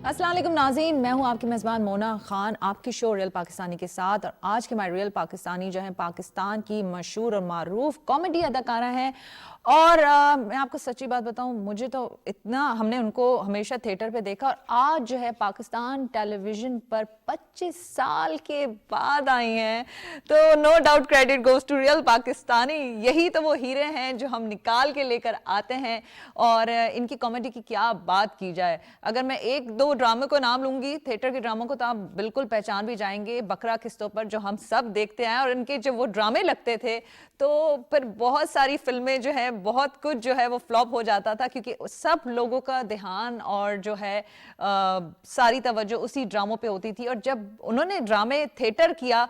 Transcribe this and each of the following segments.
السلام علیکم ناظرین، میں ہوں آپ کی میزبان مونا خان آپ کی شو ریئل پاکستانی کے ساتھ. اور آج کے ہمارے ریئل پاکستانی جو ہیں پاکستان کی مشہور اور معروف کامیڈی اداکارہ ہیں. اور میں آپ کو سچی بات بتاؤں، مجھے تو اتنا ہم نے ان کو ہمیشہ تھیٹر پہ دیکھا، اور آج جو ہے پاکستان ٹیلی ویژن پر 25 سال کے بعد آئی ہیں. تو no doubt credit goes to real Pakistani. یہی تو وہ ہیرے ہیں جو ہم نکال کے لے کر آتے ہیں. اور ان کی کامیڈی کی کیا بات کی جائے. اگر میں ایک دو ڈرامے کو نام لوں گی، تھیٹر کے ڈراموں کو، تو آپ بالکل پہچان بھی جائیں گے. بکرا قسطوں پر جو ہم سب دیکھتے ہیں، اور ان کے جو وہ ڈرامے لگتے تھے تو پھر بہت ساری فلمیں جو ہے بہت کچھ جو ہے وہ فلاپ ہو جاتا تھا، کیونکہ سب لوگوں کا دھیان اور جو ہے ساری توجہ اسی ڈراموں پہ ہوتی تھی. اور جب انہوں نے ڈرامے تھیٹر کیا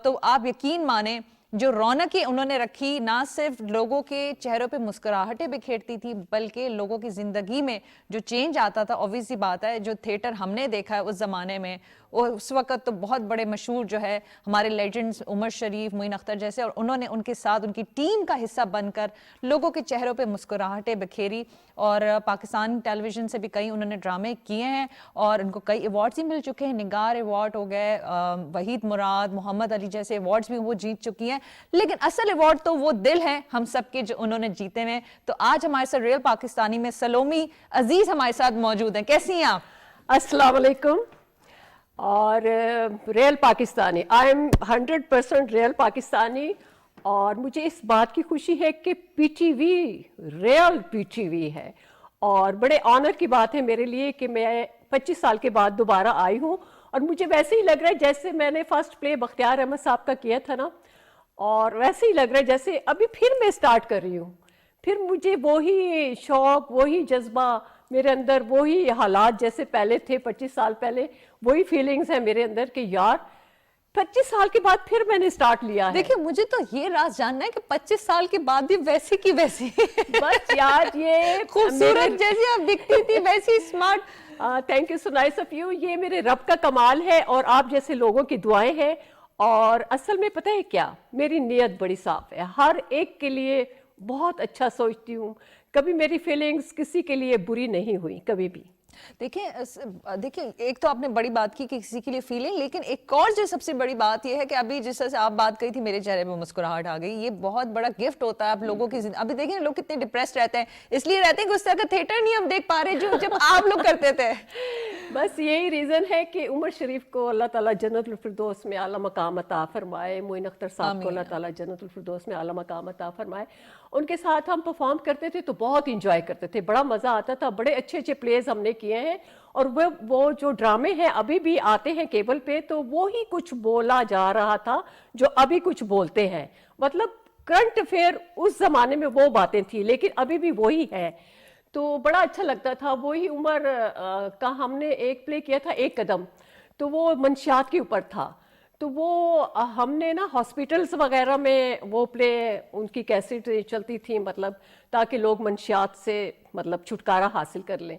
تو آپ یقین مانیں جو رونقیں انہوں نے رکھی، نہ صرف لوگوں کے چہروں پہ مسکراہٹیں بکھیرتی تھی، بلکہ لوگوں کی زندگی میں جو چینج آتا تھا. obvious سی بات ہے، جو تھیٹر ہم نے دیکھا ہے اس زمانے میں، اس وقت تو بہت بڑے مشہور جو ہے ہمارے لیجنڈز عمر شریف، معین اختر جیسے، اور انہوں نے ان کے ساتھ ان کی ٹیم کا حصہ بن کر لوگوں کے چہروں پہ مسکراہٹیں بکھیری. اور پاکستان ٹیلی ویژن سے بھی کئی انہوں نے ڈرامے کیے ہیں، اور ان کو کئی ایوارڈز بھی مل چکے ہیں. نگار ایوارڈ ہو گئے، وحید مراد، محمد علی جیسے ایوارڈز بھی وہ جیت چکی ہیں. لیکن اصل ایوارڈ تو وہ دل ہیں ہم سب کے جو انہوں نے جیتے ہیں. تو آج ہمارے ساتھ ریئل پاکستانی میں سلومی عزیز ہمارے ساتھ موجود ہیں. کیسی ہیں آپ؟ السلام علیکم. اور real Pakistani, I am 100% real Pakistani. اور مجھے اس بات کی خوشی ہے کہ پی ٹی وی ریئل پی ٹی وی ہے، اور بڑے آنر کی بات ہے میرے لیے کہ میں 25 سال کے بعد دوبارہ آئی ہوں. اور مجھے ویسے ہی لگ رہا ہے جیسے میں نے فرسٹ پلے بختیار احمد صاحب کا کیا تھا نا، اور ویسے ہی لگ رہا ہے جیسے ابھی پھر میں سٹارٹ کر رہی ہوں. پھر مجھے وہی شوق، وہی جذبہ میرے اندر، وہی حالات جیسے پہلے تھے 25 سال پہلے، وہی فیلنگز ہیں میرے اندر کہ یار 25 سال کے بعد پھر میں نے سٹارٹ لیا ہے. دیکھیں مجھے تو یہ راز جاننا ہے کہ 25 سال کے بعد بھی ویسی کی ویسی بس یار یہ خوبصورت جیسی آپ دکھتی تھی ویسی smart. Thank you, so nice of you. یہ میرے رب کا کمال ہے اور آپ جیسے لوگوں کی دعائیں ہیں. اور اصل میں پتہ ہے کیا، میری نیت بڑی صاف ہے، ہر ایک کے لیے بہت اچھا سوچتی ہوں. کبھی میری فیلنگز کسی کے لیے بری نہیں ہوئی کبھی بھی. دیکھیں ایک تو آپ نے بڑی بات کی کہ کسی کے لیے فیلنگ، لیکن ایک اور جو سب سے بڑی بات یہ ہے کہ ابھی جس طرح سے آپ بات کہی تھی میرے چہرے پہ مسکراہٹ آ گئی. یہ بہت بڑا گفٹ ہوتا ہے آپ لوگوں کی ابھی دیکھیں لوگ کتنے ڈپریسڈ رہتے ہیں، اس لیے رہتے ہیں کہ اس طرح کا تھیٹر نہیں ہم دیکھ پا رہے جو جب آپ لوگ کرتے تھے. بس یہی ریزن ہے کہ عمر شریف کو اللہ تعالیٰ جنت الفردوس میں اعلیٰ مقام عطا فرمائے، معین اختر صاحب کو اللہ تعالیٰ جنت الفردوس میں اعلیٰ مقام عطا فرمائے. ان کے ساتھ ہم پرفارم کرتے تھے تو بہت انجوائے کرتے تھے، بڑا مزہ آتا تھا. بڑے اچھے اچھے پلیز ہم نے کیے ہیں، اور وہ جو ڈرامے ہیں ابھی بھی آتے ہیں کیبل پہ تو وہی کچھ بولا جا رہا تھا جو ابھی کچھ بولتے ہیں. مطلب کرنٹ افیئر اس زمانے میں وہ باتیں تھیں لیکن ابھی بھی وہی ہے. تو بڑا اچھا لگتا تھا. وہی عمر کا ہم نے ایک پلے کیا تھا ایک قدم، تو وہ منشیات کے اوپر تھا. تو وہ ہم نے نا ہاسپٹلس وغیرہ میں وہ پلے ان کی کیسٹ چلتی تھیں، مطلب تاکہ لوگ منشیات سے مطلب چھٹکارا حاصل کر لیں.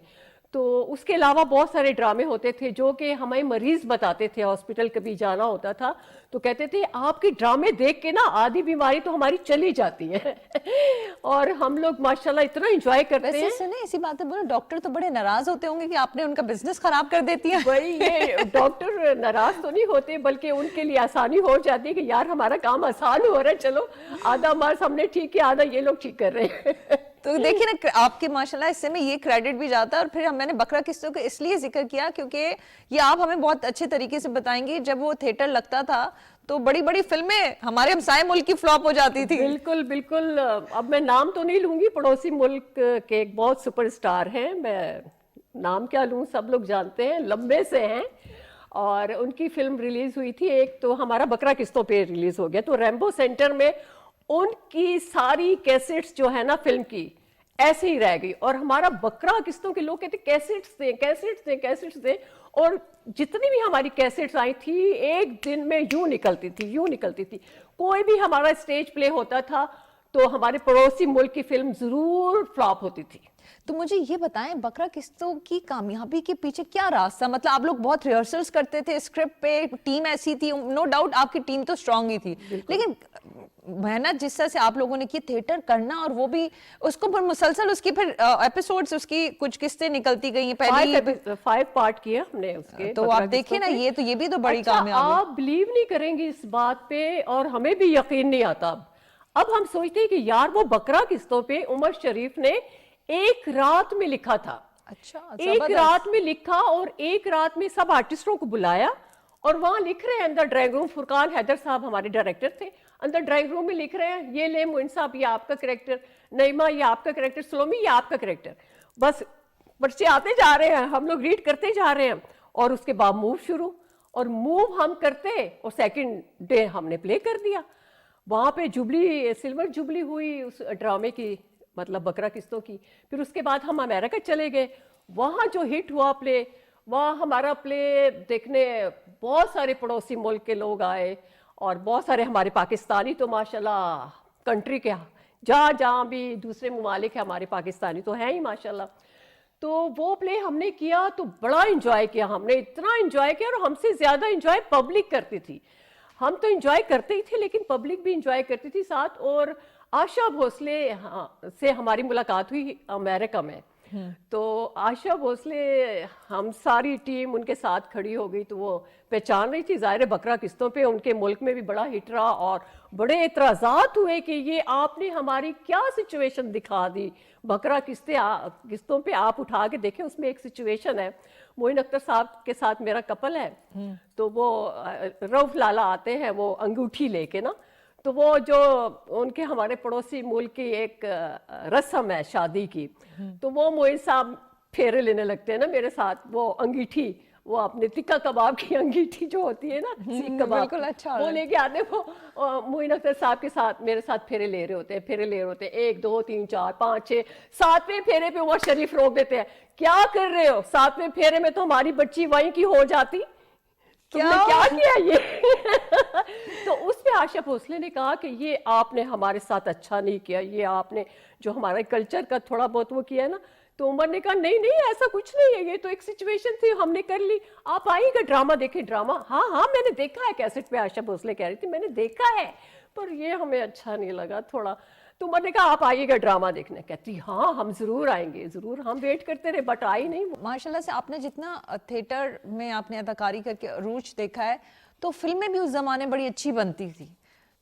تو اس کے علاوہ بہت سارے ڈرامے ہوتے تھے جو کہ ہمیں مریض بتاتے تھے. ہاسپٹل کبھی جانا ہوتا تھا تو کہتے تھے آپ کے ڈرامے دیکھ کے نا آدھی بیماری تو ہماری چلی جاتی ہے. اور ہم لوگ ماشاءاللہ اتنا انجوائے کرتے ہیں. سنیں اسی بات ہے، بولو ڈاکٹر تو بڑے ناراض ہوتے ہوں گے کہ آپ نے ان کا بزنس خراب کر دیتی ہیں. بھائی یہ ڈاکٹر ناراض تو نہیں ہوتے، بلکہ ان کے لیے آسانی ہو جاتی ہے کہ یار ہمارا کام آسان ہو رہا ہے، چلو آدھا مارس ہم نے ٹھیک کیا، آدھا یہ لوگ ٹھیک کر رہے ہیں. تو دیکھیں نا آپ کے ماشاءاللہ اس سے میں یہ کریڈٹ بھی جاتا ہے. اور پھر میں نے بکرا قسطوں کو اس لیے ذکر کیا کیونکہ یہ آپ ہمیں بہت اچھے طریقے سے بتائیں گے. جب وہ تھیٹر لگتا تھا تو بڑی بڑی فلمیں ہمارے ہمسائے ملک کی فلاپ ہو جاتی تھی. بالکل بالکل. اب میں نام تو نہیں لوں گی، پڑوسی ملک کے ایک بہت سپر سٹار ہیں، میں نام کیا لوں، سب لوگ جانتے ہیں، لمبے سے ہیں. اور ان کی فلم ریلیز ہوئی تھی ایک، تو ہمارا بکرا قسطوں پہ ریلیز ہو گیا. تو ریمبو سینٹر میں ان کی ساری کیسٹس جو ہے نا فلم کی ایسے ہی رہ گئی. اور ہمارا بکرا قسطوں کے لوگ کہتے کیسٹس دیں کیسٹس دیں کیسٹس دیں. اور جتنی بھی ہماری کیسٹس آئی تھی ایک دن میں یوں نکلتی تھی. کوئی بھی ہمارا اسٹیج پلے ہوتا تھا تو ہمارے پڑوسی ملک کی فلم ضرور فلاپ ہوتی تھی. تو مجھے یہ بتائیں بکرا قسطوں کی کامیابی کے پیچھے کیا راز تھا؟ مطلب آپ لوگ بہت ریہرسلز کرتے تھے اسکرپٹ پہ، ٹیم ایسی تھی، نو ڈاؤٹ آپ کی ٹیم تو اسٹرانگ ہی تھی، لیکن محنت جس طرح سے آپ لوگوں نے کی تھیٹر کرنا, اور وہ بھی اس کو پھر مسلسل اس کی پھر ایپیسوڈز اس کی کچھ قسطیں نکلتی گئی ہیں پہلی 5 پارٹ کیے ہم نے اس کے. تو آپ دیکھیں نا, یہ بھی تو بڑی کامیابی. آپ بلیو نہیں کریں گے اس بات پہ, اور ہمیں بھی یقین نہیں آتا. اب ہم سوچتے ہیں کہ یار وہ بکرا قسطوں پہ عمر شریف نے ایک رات میں لکھا تھا. اچھا, ایک رات میں لکھا, اور ایک رات میں سب آرٹسٹوں کو بلایا اور وہاں لکھ رہے ہیں اندر ڈرائنگ روم. فرقان حیدر صاحب ہمارے ڈائریکٹر تھے, اندر ڈرائنگ روم میں لکھ رہے ہیں, یہ لے معین صاحب یہ آپ کا کریکٹر, نعیمہ یہ آپ کا کریکٹر, سلومی یہ آپ کا کریکٹر. بس پرچے آتے جا رہے ہیں, ہم لوگ ریڈ کرتے جا رہے ہیں, اور اس کے بعد موو شروع, اور موو ہم کرتے, اور سیکنڈ ڈے ہم نے پلے کر دیا. وہاں پہ جبلی, سلور جبلی ہوئی اس ڈرامے کی, مطلب بکرا قسطوں کی. پھر اس کے بعد ہم امریکہ چلے گئے, وہاں جو ہٹ ہوا پلے, وہاں ہمارا پلے دیکھنے بہت سارے پڑوسی ملک کے لوگ آئے, اور بہت سارے ہمارے پاکستانی تو ماشاءاللہ کنٹری کے جہاں جہاں بھی دوسرے ممالک ہیں ہمارے پاکستانی تو ہیں ہی ماشاءاللہ. تو وہ پلے ہم نے کیا تو بڑا انجوائے کیا, ہم نے اتنا انجوائے کیا, اور ہم سے زیادہ انجوائے پبلک کرتی تھی. ہم تو انجوائے کرتے ہی تھے لیکن پبلک بھی انجوائے کرتی تھی ساتھ. اور آشا بھوسلے سے ہماری ملاقات ہوئی امریکہ میں, تو آشا بھوسلے ہم ساری ٹیم ان کے ساتھ کھڑی ہو گئی, تو وہ پہچان رہی تھی. ظاہر بکرا قسطوں پہ ان کے ملک میں بھی بڑا ہٹ رہا, اور بڑے اعتراضات ہوئے کہ یہ آپ نے ہماری کیا سچویشن دکھا دی, بکرا قسطوں پہ آپ اٹھا کے دیکھیں, اس میں ایک سچویشن ہے. معین اختر صاحب کے ساتھ میرا کپل ہے, تو وہ رؤف لالا آتے ہیں وہ انگوٹھی لے کے نا, تو وہ جو ان کے ہمارے پڑوسی ملک کی ایک رسم ہے شادی کی, تو وہ معین صاحب پھیرے لینے لگتے ہیں نا میرے ساتھ, وہ انگیٹھی, وہ اپنے ٹکا کباب کی انگیٹھی جو ہوتی ہے نا, سیخ کباب, وہ لے کے آتے, وہ معین اختر صاحب کے ساتھ میرے ساتھ پھیرے لے رہے ہوتے ہیں, 1 2 3 4 5 6 7ویں پھیرے پہ عمر شریف روک دیتے ہیں, کیا کر رہے ہو, 7ویں پھیرے میں تو ہماری بچی وہیں کی ہو جاتی, تم نے کیا کیا یہ. تو اس پہ آشا بھوسلے نے کہا کہ یہ آپ نے ہمارے ساتھ اچھا نہیں کیا, یہ آپ نے جو ہمارے کلچر کا تھوڑا بہت وہ کیا ہے نا. تو عمر نے کہا نہیں ایسا کچھ نہیں ہے, یہ تو ایک سچویشن تھی, ہم نے کر لی, آپ آئیے گا ڈرامہ دیکھیں. ڈرامہ ہاں میں نے دیکھا ہے, کیسٹ پہ آشا بھوسلے کہہ رہی تھی میں نے دیکھا ہے, پر یہ ہمیں اچھا نہیں لگا تھوڑا. تو عمر نے کہا آپ آئیے گا ڈرامہ دیکھنے. کہتی ہاں ہم ضرور آئیں گے, ضرور, ہم ویٹ کرتے رہے بٹ آئی نہیں. ماشاءاللہ سے آپ نے جتنا تھیٹر میں آپ نے اداکاری کر کے عروج دیکھا ہے, تو فلمیں بھی اس زمانے بڑی اچھی بنتی تھی,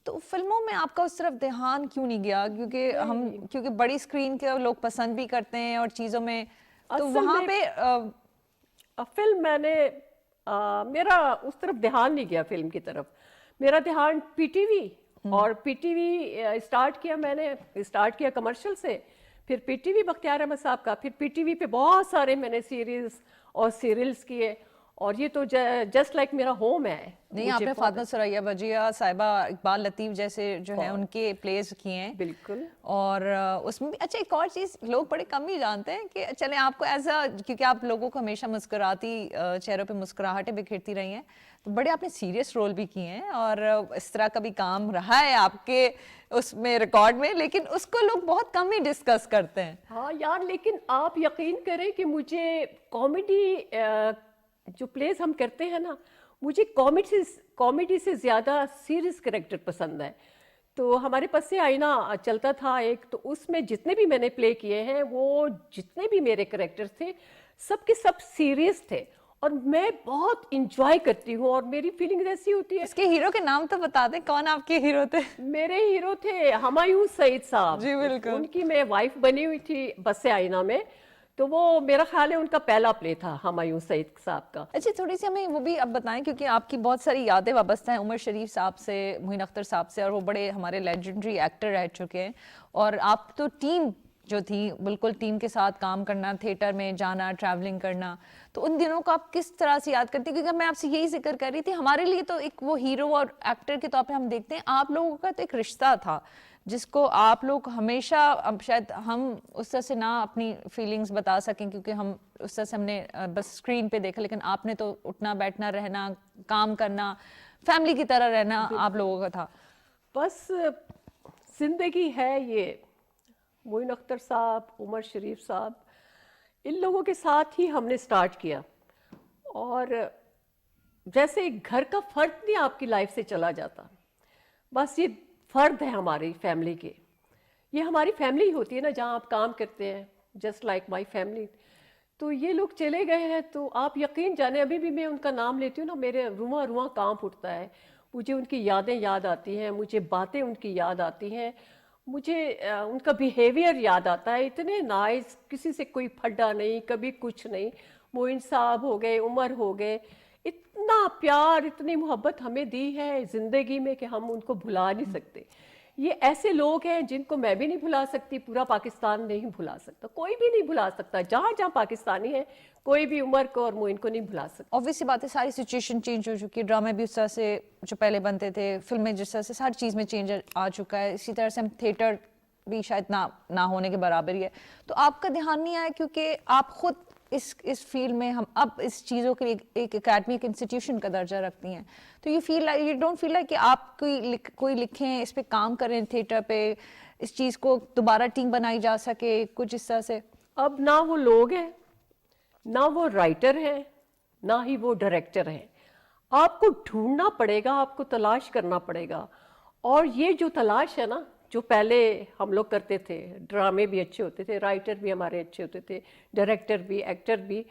تو فلموں میں آپ کا اس طرف دھیان کیوں نہیں گیا؟ کیونکہ بڑی اسکرین کے لوگ پسند بھی کرتے ہیں اور چیزوں میں, تو وہاں پہ فلم میں نے میرا اس طرف دھیان نہیں گیا, فلم کی طرف میرا دھیان پی ٹی وی, اور پی ٹی وی میں نے اسٹارٹ کیا کمرشل سے, پھر P T V Bakhtiar Ahmed صاحب کا, پھر پی ٹی وی پہ بہت سارے میں نے سیریز اور سیریلز کیے, اور یہ تو جسٹ لائک میرا ہوم ہے. نہیں, آپ نے فاطمہ ثریا بجیہ صاحبہ, اقبال لطیف جیسے جو ہیں ان کے پلیز کیے ہیں بالکل, اور اس میں بھی اچھا ایک اور چیز لوگ بڑے کم ہی جانتے ہیں کہ چلیں آپ کو ایسا, کیونکہ آپ لوگوں کو ہمیشہ مسکراتی چہروں پہ مسکراہٹیں بکھیرتی رہی ہیں, تو بڑے آپ نے سیریس رول بھی کیے ہیں, اور اس طرح کا بھی کام رہا ہے آپ کے اس میں ریکارڈ میں, لیکن اس کو لوگ بہت کم ہی ڈسکس کرتے ہیں. ہاں یار, لیکن آپ یقین کریں کہ مجھے کامیڈی جو پلیز ہم کرتے ہیں نا, مجھے کامیڈی سے زیادہ سیریس کریکٹر پسند ہے. تو ہمارے پاس سے آئینہ چلتا تھا ایک, تو اس میں جتنے بھی میں نے پلے کیے ہیں, وہ جتنے بھی میرے کریکٹر تھے سب کے سب سیریس تھے, اور میں بہت انجوائے کرتی ہوں, اور میری فیلنگ ایسی ہوتی ہے. اس کے ہیرو کے نام تو بتا دیں, کون آپ کے ہیرو تھے؟ میرے ہیرو تھے ہمایوں سعید صاحب. جی بالکل, ان کی میں وائف بنی ہوئی تھی بس سے آئینہ میں, تو وہ میرا خیال ہے ان کا پہلا پلے تھا ہمایوں سعید صاحب کا. اچھا, تھوڑی سی ہمیں وہ بھی اب بتائیں, کیونکہ آپ کی بہت ساری یادیں وابستہ ہیں عمر شریف صاحب سے, معین اختر صاحب سے, اور وہ بڑے ہمارے لیجنڈری ایکٹر رہ چکے ہیں, اور آپ تو ٹیم جو تھی بالکل ٹیم کے ساتھ کام کرنا, تھیٹر میں جانا, ٹریولنگ کرنا, تو ان دنوں کو آپ کس طرح سے یاد کرتی؟ کیونکہ میں آپ سے یہی ذکر کر رہی تھی, ہمارے لیے تو ایک وہ ہیرو اور ایکٹر کے طور پہ ہم دیکھتے ہیں, آپ لوگوں کا تو ایک رشتہ تھا جس کو آپ لوگ ہمیشہ, اب شاید ہم اس طرح سے نہ اپنی فیلنگز بتا سکیں کیونکہ ہم اس طرح سے ہم نے بس اسکرین پہ دیکھا, لیکن آپ نے تو اٹھنا بیٹھنا رہنا, کام کرنا, فیملی کی طرح رہنا آپ لوگوں کا تھا. بس زندگی ہے یہ. معین اختر صاحب, عمر شریف صاحب, ان لوگوں کے ساتھ ہی ہم نے سٹارٹ کیا, اور جیسے ایک گھر کا فرد نہیں آپ کی لائف سے چلا جاتا, بس یہ فرد ہیں ہماری فیملی کے. یہ ہماری فیملی ہوتی ہے نا جہاں آپ کام کرتے ہیں, جسٹ لائک مائی فیملی. تو یہ لوگ چلے گئے ہیں تو آپ یقین جانیں ابھی بھی میں ان کا نام لیتی ہوں نا میرے رواں رواں کانپ اٹھتا ہے. مجھے ان کی یادیں یاد آتی ہیں, مجھے باتیں ان کی یاد آتی ہیں, مجھے ان کا بیہیویئر یاد آتا ہے. اتنے نائس, کسی سے کوئی پھڈا نہیں, کبھی کچھ نہیں. معین صاحب ہو گئے, عمر ہو گئے, اتنا پیار اتنی محبت ہمیں دی ہے زندگی میں کہ ہم ان کو بھلا نہیں سکتے. یہ ایسے لوگ ہیں جن کو میں بھی نہیں بھلا سکتی, پورا پاکستان نہیں بھلا سکتا, کوئی بھی نہیں بھلا سکتا. جہاں جہاں پاکستانی ہیں کوئی بھی عمر کو اور معین کو نہیں بھلا سکتا. obvious سی بات ہے, ساری سچویشن چینج ہو چکی ہے, ڈرامے بھی اس طرح سے جو پہلے بنتے تھے, فلمیں جس طرح سے, ہر چیز میں چینج آ چکا ہے. اسی طرح سے ہم تھیٹر بھی شاید نہ ہونے کے برابر ہی ہے. تو آپ کا دھیان نہیں آیا کیونکہ آپ خود اس فیلڈ میں, ہم اب اس چیزوں کے لیے ایک اکیڈمک انسٹیٹیوشن کا درجہ رکھتی ہیں, تو یو ڈونٹ فیل لائک کہ آپ کوئی لکھیں, اس پہ کام کریں تھیٹر پہ, اس چیز کو دوبارہ ٹیم بنائی جا سکے کچھ اس طرح سے؟ اب نہ وہ لوگ ہیں, نہ وہ رائٹر ہیں, نہ ہی وہ ڈائریکٹر ہیں. آپ کو ڈھونڈنا پڑے گا, آپ کو تلاش کرنا پڑے گا. اور یہ جو تلاش ہے نا, جو پہلے ہم لوگ کرتے تھے, ڈرامے بھی اچھے ہوتے تھے, رائٹر بھی ہمارے اچھے ہوتے تھے, ڈائریکٹر بھی, ایکٹر بھی,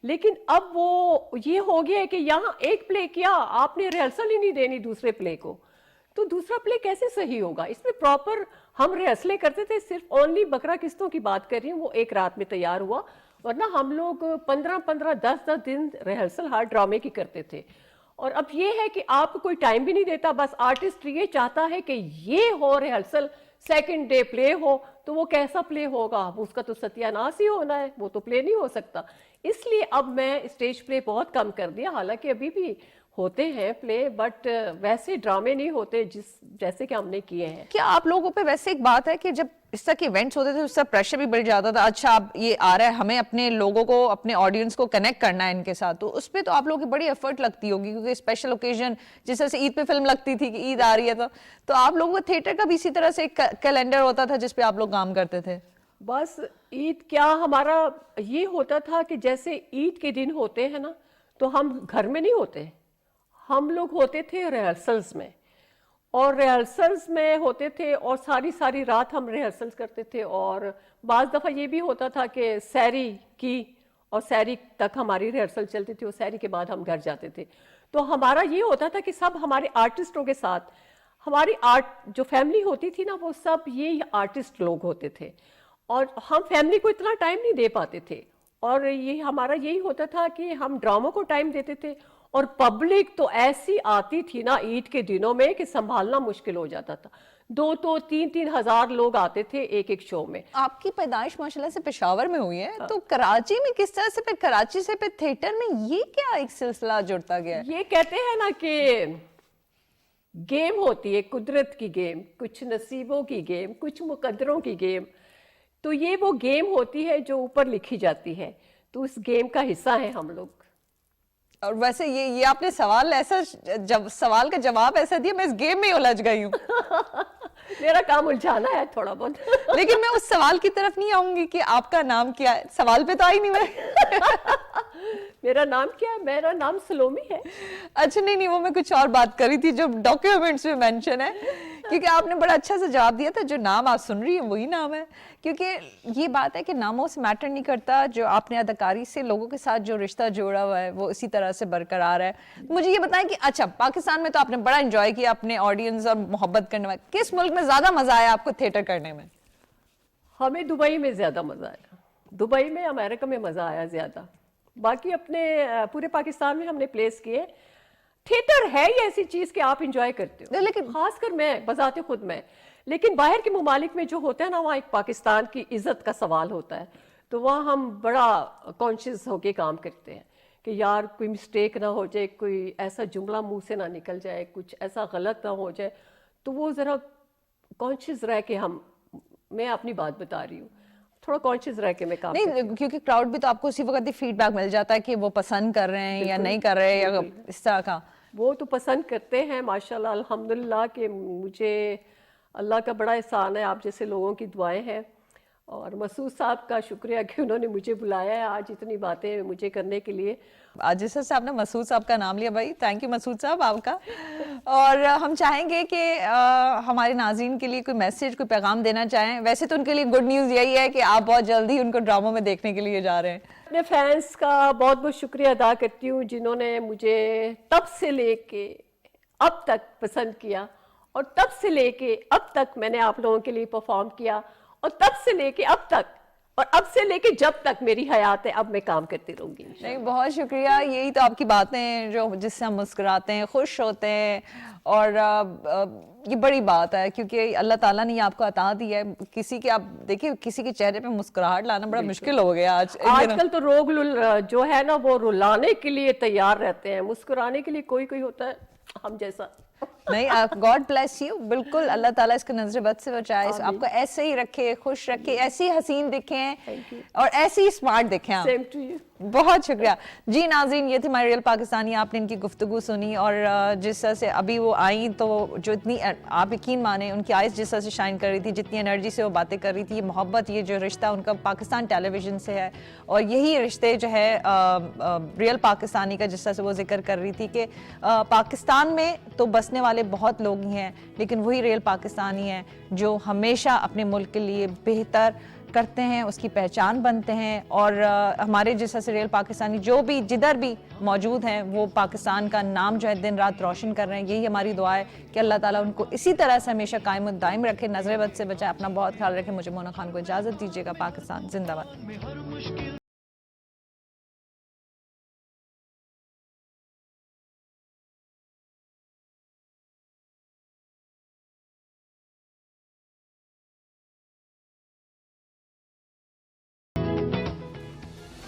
لیکن اب وہ یہ ہو گیا ہے کہ یہاں ایک پلے کیا, آپ نے ریہرسل ہی نہیں دینی دوسرے پلے کو, تو دوسرا پلے کیسے صحیح ہوگا؟ اس میں پراپر ہم ریہرسلیں کرتے تھے. صرف اونلی بکرا قسطوں کی بات کر رہی ہوں, وہ ایک رات میں تیار ہوا, ورنہ ہم لوگ 15 10 دن ریہرسل ہر ڈرامے کی کرتے تھے. اور اب یہ ہے کہ آپ کو کوئی ٹائم بھی نہیں دیتا, بس آرٹسٹ یہ چاہتا ہے کہ یہ ہو ریہرسل, سیکنڈ ڈے پلے ہو, تو وہ کیسا پلے ہوگا؟ اس کا تو ستیہ ناس ہی ہونا ہے, وہ تو پلے نہیں ہو سکتا. اس لیے اب میں اسٹیج پلے بہت کم کر دیا, حالانکہ ابھی بھی ہوتے ہیں پلے, بٹ ویسے ڈرامے نہیں ہوتے جیسے کہ ہم نے کیے ہیں. کیا آپ لوگوں پہ ویسے ایک بات ہے کہ جب اس طرح کے ایونٹس ہوتے تھے اس کا پریشر بھی بڑھ جاتا تھا, اچھا اب یہ آ رہا ہے, ہمیں اپنے لوگوں کو, اپنے آڈینس کو کنیکٹ کرنا ہے ان کے ساتھ, تو اس پہ تو آپ لوگوں کی بڑی ایفرٹ لگتی ہوگی, کیونکہ اسپیشل اوکیزن جس طرح سے عید پہ فلم لگتی تھی کہ عید آ رہی ہے, تو آپ لوگوں کو تھیٹر کا بھی اسی طرح سے ایک کیلنڈر ہوتا تھا جس پہ آپ لوگ کام کرتے تھے؟ بس عید کیا, ہمارا یہ ہوتا تھا کہ جیسے عید کے دن ہوتے ہیں نا, تو ہم گھر میں نہیں ہوتے, ہم لوگ ہوتے تھے ریہرسلز میں, اور ریہرسلز میں ہوتے تھے, اور ساری رات ہم ریہرسلز کرتے تھے. اور بعض دفعہ یہ بھی ہوتا تھا کہ سحری کی, اور سحری تک ہماری ریہرسل چلتی تھی, اور سحری کے بعد ہم گھر جاتے تھے. تو ہمارا یہ ہوتا تھا کہ سب ہمارے آرٹسٹوں کے ساتھ, ہماری جو فیملی ہوتی تھی نا, وہ سب یہ آرٹسٹ لوگ ہوتے تھے, اور ہم فیملی کو اتنا ٹائم نہیں دے پاتے تھے. اور یہ ہمارا یہی ہوتا تھا کہ ہم ڈراموں کو ٹائم دیتے تھے, اور پبلک تو ایسی آتی تھی نا عید کے دنوں میں کہ سنبھالنا مشکل ہو جاتا تھا. 2-3 ہزار لوگ آتے تھے ایک شو میں. آپ کی پیدائش ماشاءاللہ سے پشاور میں ہوئی ہے, تو کراچی میں کس طرح سے, پھر کراچی سے پھر تھیٹر میں یہ کیا ایک سلسلہ جڑتا گیا ہے؟ یہ کہتے ہیں نا کہ گیم ہوتی ہے, قدرت کی گیم, کچھ نصیبوں کی گیم, کچھ مقدروں کی گیم. تو یہ وہ گیم ہوتی ہے جو اوپر لکھی جاتی ہے, تو اس گیم کا حصہ ہیں ہم لوگ. اور ویسے یہ آپ نے سوال کا جواب ایسا دیا, میں اس گیم میں ہی الجھ گئی ہوں. میرا کام الجھانا ہے تھوڑا بہت. لیکن میں اس سوال کی طرف نہیں آؤں گی کہ آپ کا نام کیا ہے, سوال پہ تو آئی نہیں میں. میرا نام کیا ہے؟ میرا نام سلومی ہے. اچھا نہیں, وہ میں کچھ اور بات کر رہی تھی جو ڈاکیومنٹس میں مینشن ہے, کیونکہ آپ نے بڑا اچھا سے جواب دیا تھا, جو نام آپ سن رہی ہیں وہی نام ہے. کیونکہ یہ بات ہے کہ ناموں سے میٹر نہیں کرتا, جو آپ نے اداکاری سے لوگوں کے ساتھ جو رشتہ جوڑا ہوا ہے وہ اسی طرح سے برقرار ہے. مجھے یہ بتائیں کہ اچھا پاکستان میں تو آپ نے بڑا انجوائے کیا اپنے آڈینس اور محبت کرنے والے, کس ملک میں زیادہ مزہ آیا آپ کو تھیٹر کرنے میں؟ ہمیں دبئی میں زیادہ مزہ آیا, دبئی میں, امریکہ میں مزہ آیا زیادہ. باقی اپنے پورے پاکستان میں ہم نے پلیس کیے. تھیٹر ہے ہی ایسی چیز کہ آپ انجوائے کرتے ہو, لیکن خاص کر میں بذات خود میں, لیکن باہر کے ممالک میں جو ہوتا ہے نا, وہاں ایک پاکستان کی عزت کا سوال ہوتا ہے, تو وہاں ہم بڑا کانشیس ہو کے کام کرتے ہیں کہ یار کوئی مسٹیک نہ ہو جائے, کوئی ایسا جملہ منہ سے نہ نکل جائے, کچھ ایسا غلط نہ ہو جائے. تو وہ ذرا کانشیس رہ کے میں اپنی بات بتا رہی ہوں, تھوڑا کانشیس رہ کے میں کام کرتی ہوں. کیونکہ کراؤڈ بھی تو آپ کو اسی وقت فیڈ بیک مل جاتا ہے کہ وہ پسند کر رہے ہیں یا نہیں کر رہے, یا اس طرح کا. وہ تو پسند کرتے ہیں ماشاءاللہ, الحمدللہ, کہ مجھے اللہ کا بڑا احسان ہے, آپ جیسے لوگوں کی دعائیں ہیں. اور مسعود صاحب کا شکریہ کہ انہوں نے مجھے بلایا ہے آج اتنی باتیں مجھے کرنے کے لیے. جس سے آپ نے مسعود صاحب کا نام لیا بھائی, تھینک یو مسعود صاحب آپ کا. اور ہم چاہیں گے کہ ہمارے ناظرین کے لیے کوئی میسج, کوئی پیغام دینا چاہیں. ویسے تو ان کے لیے گڈ نیوز یہی ہے کہ آپ بہت جلدی ان کو ڈراموں میں دیکھنے کے لیے جا رہے ہیں. اپنے فینس کا بہت بہت شکریہ ادا کرتی ہوں جنہوں نے مجھے تب سے لے کے اب تک پسند کیا, اور تب سے لے کے اب تک میں نے آپ لوگوں کے لیے پرفارم کیا, اور تب سے لے کے اب تک, اور اب سے لے کے جب تک میری حیات ہے اب میں کام کرتی رہوں گی. نہیں, بہت شکریہ. یہی تو آپ کی باتیں ہیں جو جس سے ہم مسکراتے ہیں, خوش ہوتے ہیں, اور یہ بڑی بات ہے کیونکہ اللہ تعالیٰ نے یہ آپ کو عطا دی ہے. کسی کے آپ دیکھیں, کسی کے چہرے پہ مسکراہٹ لانا بڑا مشکل ہو گیا آج کل تو لوگ جو ہے نا وہ رلانے کے لیے تیار رہتے ہیں, مسکرانے کے لیے کوئی ہوتا ہے ہم جیسا. نہیں, گاڈ بلیس یو. بالکل اللہ تعالیٰ اس کو نظر بد سے بچائے, آپ کو ایسے ہی رکھے, خوش رکھے, ایسی حسین دکھیں اور ایسی ہی اسمارٹ دکھیں آپ. Same to you. بہت شکریہ. جی ناظرین, یہ تھی ہماری ریئل پاکستانی. آپ نے ان کی گفتگو سنی, اور جس طرح سے ابھی وہ آئیں تو جو اتنی, آپ یقین مانیں ان کی آئیز جس طرح سے شائن کر رہی تھی, جتنی انرجی سے وہ باتیں کر رہی تھی, یہ محبت, یہ جو رشتہ ان کا پاکستان ٹیلی ویژن سے ہے, اور یہی رشتے جو ہے ریئل پاکستانی کا, جس طرح سے وہ ذکر کر رہی تھی کہ پاکستان میں تو بسنے والے بہت لوگ ہی ہیں, لیکن وہی ریئل پاکستانی ہیں جو ہمیشہ اپنے ملک کے لیے بہتر کرتے ہیں, اس کی پہچان بنتے ہیں. اور ہمارے جیسا سے ریئل پاکستانی جو بھی جدھر بھی موجود ہیں وہ پاکستان کا نام جو ہے دن رات روشن کر رہے ہیں. یہی ہماری دعا ہے کہ اللہ تعالیٰ ان کو اسی طرح سے ہمیشہ قائم و دائم رکھے, نظر بد سے بچائے. اپنا بہت خیال رکھے. مجھے مونا خان کو اجازت دیجیے گا. پاکستان زندہ باد.